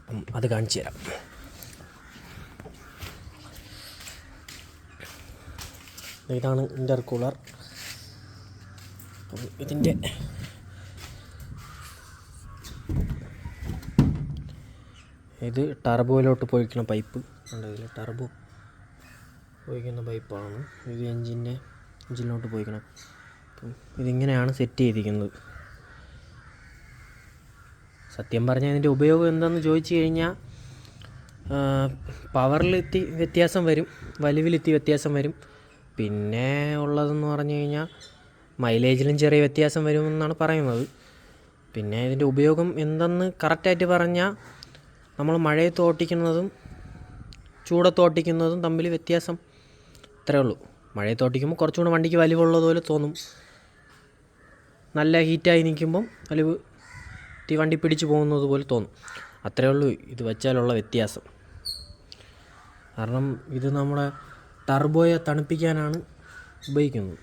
അപ്പം അത് കാണിച്ചു തരാം. ഇതാണ് ഇൻ്റർകൂളർ. ഇതിൻ്റെ ഇത് ടർബോയിലോട്ട് പോയിക്കുന്ന പൈപ്പ് ഉണ്ട്. ഇതിൽ ടർബോ പോയിക്കുന്ന പൈപ്പാണ്. ഇത് എഞ്ചിനിലോട്ട് പോയിക്കണം. അപ്പം ഇതിങ്ങനെയാണ് സെറ്റ് ചെയ്തിരിക്കുന്നത്. സത്യം പറഞ്ഞാൽ ഇതിൻ്റെ ഉപയോഗം എന്താണെന്ന് ചോദിച്ചു കഴിഞ്ഞാൽ പവറിലെത്തി വ്യത്യാസം വരും, വലിവിലെത്തി വ്യത്യാസം വരും. പിന്നെ ഉള്ളതെന്ന് പറഞ്ഞു കഴിഞ്ഞാൽ മൈലേജിലും ചെറിയ വ്യത്യാസം വരുമെന്നാണ് പറയുന്നത്. പിന്നെ ഇതിൻ്റെ ഉപയോഗം എന്തെന്ന് കറക്റ്റായിട്ട് പറഞ്ഞാൽ നമ്മൾ മഴയത്ത് ഓട്ടിക്കുന്നതും ചൂടത്ത് ഓട്ടിക്കുന്നതും തമ്മിൽ വ്യത്യാസം ഇത്രയേ ഉള്ളൂ. മഴയത്ത് ഓട്ടിക്കുമ്പോൾ കുറച്ചുകൂടെ വണ്ടിക്ക് വലിവുള്ളതുപോലെ തോന്നും. നല്ല ഹീറ്റായി നിൽക്കുമ്പം വലിവ് വണ്ടി പിടിച്ചു പോകുന്നത് പോലെ തോന്നും. അത്രയേ ഉള്ളൂ ഇത് വെച്ചാലുള്ള വ്യത്യാസം. കാരണം ഇത് നമ്മുടെ ടർബോയെ തണുപ്പിക്കാനാണ് ഉപയോഗിക്കുന്നത്.